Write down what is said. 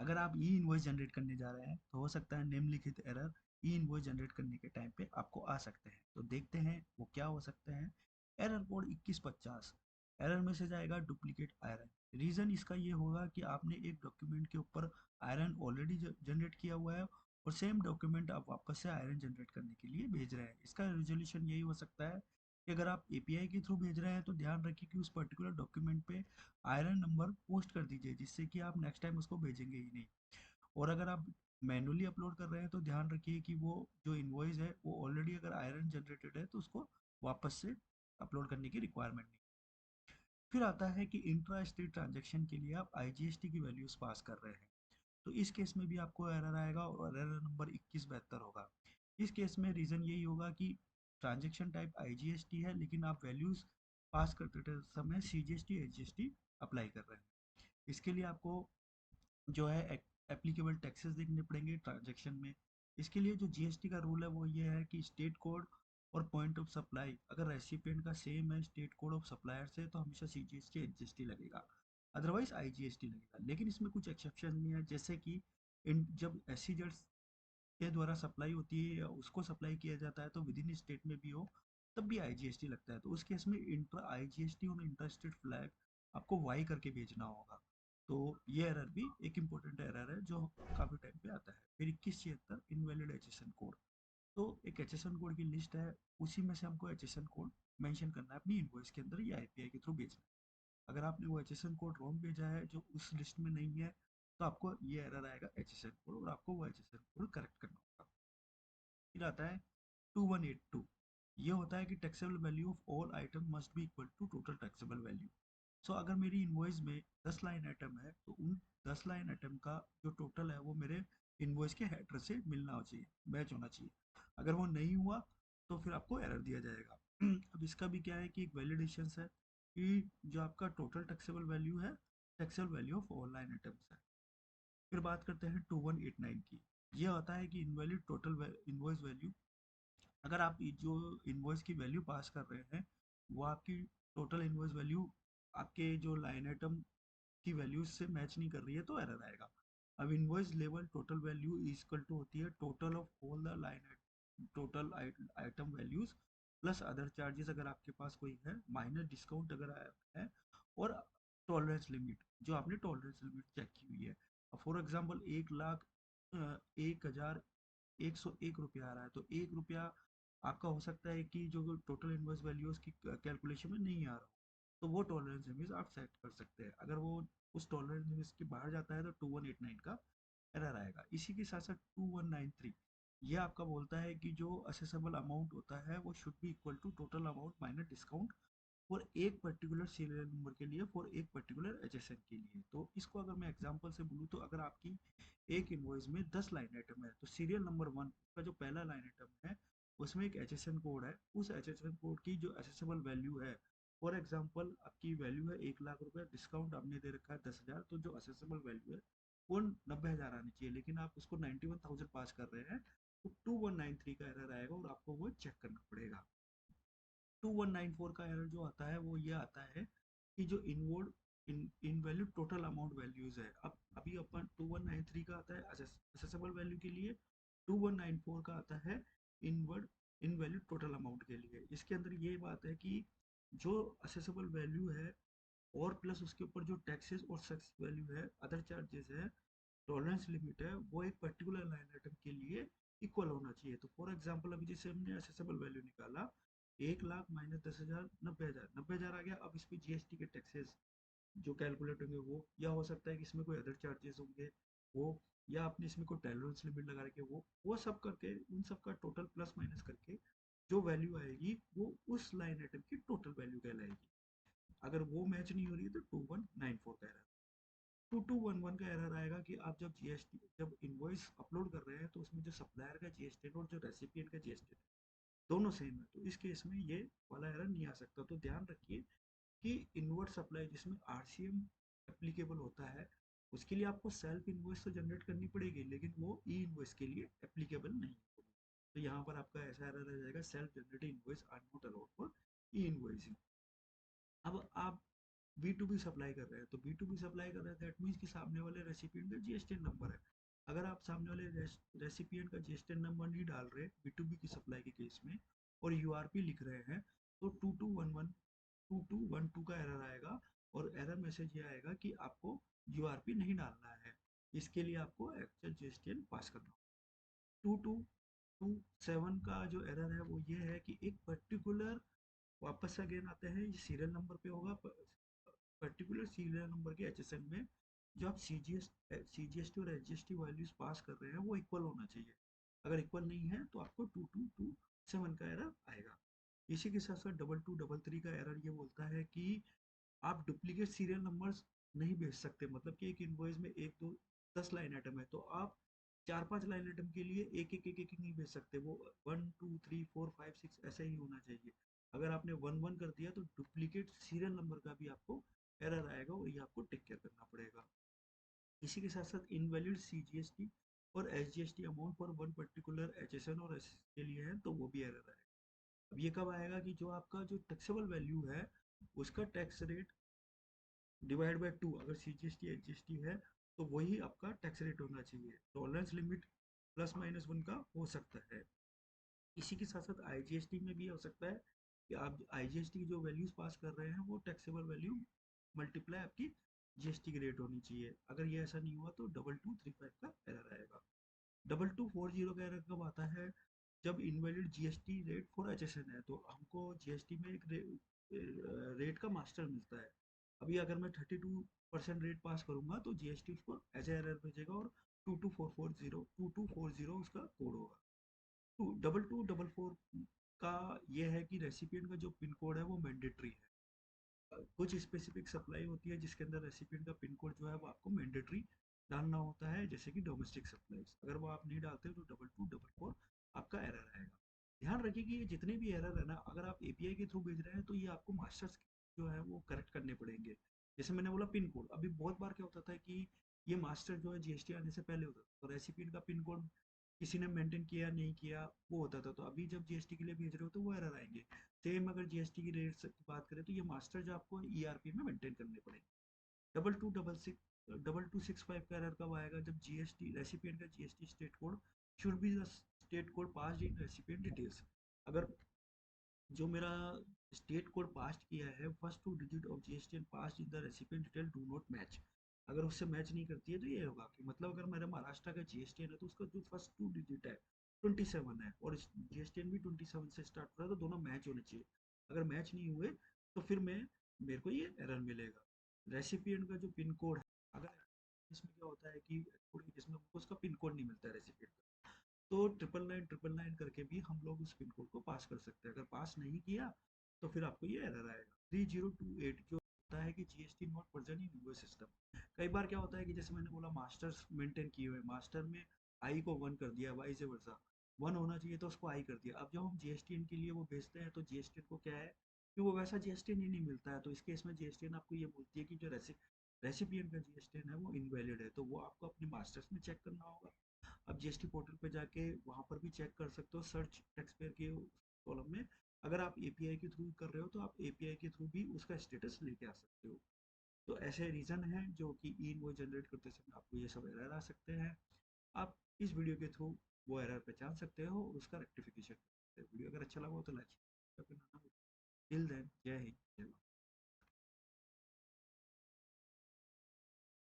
अगर आप ई invoice generate करने जा रहे हैं तो हो सकता है निम्नलिखित एरर ई इनवॉइस जनरेट करने के टाइम पे आपको आ सकते हैं। तो देखते हैं वो क्या हो सकते हैं। एरर कोड 2150, एरर मैसेज आएगा डुप्लीकेट आयरन। रीजन इसका ये होगा कि आपने एक डॉक्यूमेंट के ऊपर आयरन ऑलरेडी जनरेट किया हुआ है और सेम डॉक्यूमेंट आप वापस से आयरन जनरेट करने के लिए भेज रहे हैं। इसका रेजोल्यूशन यही हो सकता है कि अगर आप एपीआई के थ्रू भेज रहे हैं तो ध्यान रखिए कि उस पर्टिकुलर डॉक्यूमेंट पे आयरन नंबर पोस्ट कर दीजिए, जिससे कि आप नेक्स्ट टाइम उसको भेजेंगे ही नहीं। और अगर आप मैनुअली अपलोड कर रहे हैं तो ध्यान रखिए कि वो जो इनवॉइस है वो ऑलरेडी अगर आयरन जनरेटेड है तो उसको वापस से अपलोड करने की रिक्वायरमेंट नहीं। फिर आता है कि इंट्रा स्टेट ट्रांजेक्शन के लिए आप आईजीएसटी की वैल्यूज पास कर रहे हैं, तो इस केस में भी आपको एरर आएगा और एरर नंबर 2172 होगा। इस केस में रीज़न यही होगा कि ट्रांजैक्शन टाइप आईजीएसटी है लेकिन आप वैल्यूज़ पास करते समय सीजीएसटी एचजीएसटी अप्लाई कर रहे हैं। इसके लिए आपको जो है एप्लीकेबल टैक्सेस देखने पड़ेंगे ट्रांजैक्शन में। इसके लिए जो जीएसटी का रूल है वो ये है कि स्टेट कोड और पॉइंट ऑफ सप्लाई अगर रेसिपिएंट का सेम है स्टेट कोड ऑफ सप्लायर से तो हमेशा सीजीएसटी एचजीएसटी लगेगा, अदरवाइज आईजीएसटी लगेगा। लेकिन इसमें कुछ एक्सेप्शन भी है, जैसे कि जब एससीजेड्स के द्वारा सप्लाई होती है या उसको सप्लाई किया जाता है तो विद इन स्टेट में भी हो तब भी आईजीएसटी लगता है। तो उस केस में इंट्रा आईजीएसटी और इंटर स्टेट फ्लैग आपको वाई करके भेजना होगा। तो ये एरर भी एक इम्पोर्टेंट एरर है जो काफ़ी टाइम पे आता है। फिर 2176 इनवैलिड एचएसएन कोड। तो एक एचएसएन कोड की लिस्ट है, उसी में से हमको एचएसएन कोड मेंशन करना है अपनी इनवॉइस के अंदर या एपीआई के थ्रू भेजना है। अगर आपने वो एचएसएन कोड रॉन्ग भेजा है जो उस लिस्ट में नहीं है तो आपको ये एरर आएगा एचएसएन कोड और आपको वो एचएसएन कोड करेक्ट करना होगा। फिर आता है 2182। ये होता है कि taxable value of all item must be equal to total taxable value. So अगर मेरी इनवॉइस में 10 लाइन आइटम है तो उन 10 लाइन आइटम का जो टोटल है वो मेरे इनवॉइस के हेडर से मिलना चाहिए, मैच होना चाहिए। अगर वो नहीं हुआ तो फिर आपको एरर दिया जाएगा। अब इसका भी क्या है कि एक वैलिडेशन है कि जो आपका टोटल टैक्सेबल वैल्यू है taxable value of all line items है। फिर बात करते हैं 2189 की। ये होता है कि इनवैलिड टोटल इनवॉइस वैल्यू। अगर आप जो इनवॉइस की वैल्यू पास कर रहे हैं वो आपकी टोटल इनवॉइस वैल्यू आपके जो लाइन आइटम की वैल्यूज से मैच नहीं कर रही है तो एरर आएगा। अब invoice level total value equal to होती है total of all the line total item values plus other charges अगर आपके पास कोई है, माइनस डिस्काउंट अगर है, और टॉलरेंस लिमिट जो आपने टॉलरेंस लिमिट चेक की हुई है। फॉर एग्जांपल 1 लाख 1,01 रुपया आ रहा है तो 1 रुपया आपका हो सकता है कि जो टोटल इनवॉइस वैल्यू उसकी कैलकुलेशन में नहीं आ रहा हो, तो वो टॉलरेंस लिमिट आप सेट कर सकते हैं। अगर वो उस टॉलरेंस लिमिट के बाहर जाता है तो 2189 का एरर आएगा। इसी के साथ साथ 2193 ये आपका बोलता है कि जो असेसेबल अमाउंट होता है वो should be equal to total amount minus discount for एक पर्टिकुलर सीरियल नंबर के लिए फॉर एक पर्टिकुलर एचएसएन के लिए। तो इसको अगर मैं एग्जांपल से बोलूँ तो अगर आपकी एक इनवॉइस में 10 लाइन आइटम है तो सीरियल नंबर 1 का जो पहला लाइन आइटम है उसमें एक एचएसएन कोड है। उस एचएसएन कोड की जो एसेसेबल वैल्यू है, फॉर एग्जांपल आपकी वैल्यू है 1 लाख रुपए, डिस्काउंट आपने दे रखा है 10,000, तो जो एसेसेबल वैल्यू है वो 90,000 आनी चाहिए, लेकिन आप उसको 91,000 पास कर रहे हैं तो 2193 का एरर आएगा और आपको वो चेक करना पड़ेगा। 2194 का एरर जो आता है वो ये आता है कि जो inward invalid total amount values है। अब अभी अपन 2193 का आता है असेसेबल वैल्यू के लिए, 2194 का आता है इनवर्ड इनवैलिड टोटल अमाउंट के लिए। इसके अंदर ये बात है कि जो असेसेबल वैल्यू है और प्लस उसके ऊपर जो टैक्सेस और सेक्स वैल्यू है, अदर चार्जेस है, टॉलरेंस लिमिट है, वो एक पर्टिकुलर लाइन आइटम के लिए इक्वल होना चाहिए। तो फॉर एग्जांपल अभी जैसे हमने असेसेबल वैल्यू निकाला 1 लाख माइनस 10,000 90,000, 90,000 आ गया। अब इस पे जीएसटी के टैक्सेस जो कैलकुलेट होंगे वो, या हो सकता है कि इसमें कोई अदर चार्जेस होंगे वो, या आपने इसमें कोई टॉलरेंस लिमिट लगा रखी है वो सब करके उन सब का टोटल प्लस माइनस करके जो वैल्यू आएगी वो उस लाइन आइटम की टोटल वैल्यू कहलाएगी। अगर वो मैच नहीं हो रही है तो 2194 का एरर। 2211 का एरर आएगा कि आप जब जीएसटी जब इनवॉइस अपलोड कर रहे हैं तो उसमें जो सप्लायर का जीएसटी और जो रेसिपिएंट का जीएसटी दोनों सेम है, तो इस केस में ये वाला एरर नहीं आ सकता। तो ध्यान रखिए कि इनवर्ट सप्लाई जिसमें आरसीएम एप्लीकेबल होता है उसके लिए आपको सेल्फ इनवॉइस तो जनरेट करनी पड़ेगी लेकिन वो ई इनवॉइस के लिए एप्लीकेबल नहीं होगी। तो यहाँ पर आपका ऐसा एरर आ जाएगा, self generated invoice are not allowed for e invoicing. अब आप B2B सप्लाई कर रहे हैं, तो B2B सप्लाई कर रहे हैं दैट मीन्स कि सामने वाले रेसिपिएंट का जीएसटीएन नंबर है। अगर आप सामने वाले रेसिपिएंट का जीएसटीएन नंबर नहीं डाल रहे B2B की सप्लाई के केस में और यूआरपी लिख रहे हैं, तो 2212 का एरर आएगा और एरर मैसेज ये आएगा कि आपको यूआरपी नहीं डालना है। इसके लिए आपको एक्चुअल जीएसटीएन पास करना होगा। 2227 का जो एरर है वो ये है कि एक पर्टिकुलर, वापस अगेन आते हैं, ये सीरियल नंबर पे होगा, पर्टिकुलर सीरियल नंबर के एचएसएन में जो आप सीजीएसटी और एचजीएसटी वैल्यूज पास कर रहे हैं वो इक्वल होना चाहिए। अगर इक्वल नहीं है तो आपको 2227 का एरर आएगा। इसी के साथ साथ 2233 का एरर ये बोलता है कि आप डुप्लीकेट सीरियल नंबर्स नहीं भेज सकते। मतलब कि एक इनवॉइस में एक दो 10 लाइन आइटम है तो आप 4-5 लाइन आइटम के लिए एक एक नहीं भेज सकते, वो 1 2 3 4 5 6 ऐसा ही होना चाहिए। अगर आपने 1 1 कर दिया तो डुप्लीकेट सीरियल नंबर का भी आपको एरर आएगा और ये आपको टेक केयर करना पड़ेगा। इसी के साथ साथ इनवैलिड सीजीएसटी और SGST amount for one particular HSN और एस के लिए है तो वो भी एरर आएगा। अब ये कब आएगा कि जो आपका जो टैक्सेबल वैल्यू है उसका टैक्स रेट डिवाइड बाय 2, अगर सीजीएसटी एचजीएसटी है तो वही आपका टैक्स रेट होना चाहिए। टॉलरेंस लिमिट ±1 का हो सकता है। इसी के साथ साथ आईजीएसटी में भी हो सकता है कि आप आईजीएसटी की जो वैल्यूज पास कर रहे हैं वो टैक्सेबल वैल्यू मल्टीप्लाई आपकी जीएसटी की रेट होनी चाहिए। अगर ये ऐसा नहीं हुआ तो 2235 का एरर आएगा। 2240 का एरर कब आता है? जब invalid GST rate for HSN है, तो हमको जीएसटी में एक रेट का मास्टर मिलता है। अभी अगर मैं 32% रेट पास करूंगा तो जीएसटी उसको एज एरर भेजेगा और 2240 उसका कोड होगा। 2244 का ये है कि रेसिपिएंट का जो पिन कोड है वो मैंडेटरी है। कुछ स्पेसिफिक सप्लाई होती है जिसके अंदर रेसिपिएंट का पिन कोड जो है वो आपको मैंडेटरी डालना होता है, जैसे कि डोमेस्टिक सप्लाईज। अगर वो आप नहीं डालते तो 2244 आपका एरर आएगा। ध्यान रखिए कि ये जितने भी एरर है ना, अगर आप एपीआई के थ्रू भेज रहे हैं तो ये आपको मास्टर्स जो है वो करेक्ट करने पड़ेंगे। जैसे मैंने बोला पिन कोड, अभी बहुत बार क्या होता था कि ये मास्टर जो है जीएसटी आने से पहले होता था, तो रेसिपिएंट का पिन कोड किसी ने मेंटेन किया नहीं किया वो होता था, तो अभी जब जीएसटी के लिए भेज रहे हो तो वो एरर आएंगे। सेम अगर जीएसटी की रेट की बात करें तो ये मास्टर जो आपको ईआरपी में मेंटेन करने पड़ेंगे। 2265 का एरर कब आएगा? जब जीएसटी रेसिपिएंट का GST state code should be the state code passed in recipient details. अगर जो मेरा स्टेट कोड पास किया है first 2 digit of GST pass in the recipient detail do not match, अगर उससे मैच नहीं करती है तो ये होगा कि मतलब अगर मेरा महाराष्ट्र का जीएसटी है तो उसका जो फर्स्ट 2 डिजिट है 27 है और जीएसटी भी 27 से स्टार्ट हो रहा है, तो दोनों मैच होने चाहिए। अगर मैच नहीं हुए तो फिर मेरे को ये एरर मिलेगा। रेसिपिएंट का जो पिन कोड है, अगर इसमें क्या होता है कि इसमें उसका पिन कोड नहीं मिलता है रेसिपिएंट, तो 999 करके भी हम लोग उस पिन कोड को पास कर सकते हैं। अगर पास नहीं किया तो फिर आपको ये एरर आएगा। 3028 जो होता है कि GST not present in US system. कई बार क्या होता है कि जैसे मैंने बोला मास्टर्स मेंटेन किए हुए, मास्टर में आई को 1 कर दिया, वाई से वर्सा 1 होना चाहिए तो उसको आई कर दिया। अब जब हम जीएसटी के लिए वो भेजते हैं तो जीएसटी को क्या है कि वो वैसा जीएसटी नहीं मिलता है, तो इस केस में जीएसटी आपको ये बोलती है कि जो रेसिपिएंट का जीएसटी है वो इनवैलिड है, तो वो आपको अपनी मास्टर्स में चेक करना होगा। अब जीएसटी पोर्टल पे जाके वहाँ पर भी चेक कर सकते हो, सर्च टैक्स पेयर के कॉलम में। अगर आप एपीआई के थ्रू कर रहे हो तो आप एपीआई के थ्रू भी उसका स्टेटस लेके आ सकते हो। तो ऐसे रीज़न है जो कि ई इनवॉइस जनरेट करते समय आपको ये सब एरर आ सकते हैं। आप इस वीडियो के थ्रू वो एरर पहचान सकते हो और उसका रेक्टिफिकेशन कर सकते हो। वीडियो अगर अच्छा लगा हो तो लाइक टिल देन जय हिंद जय भारत।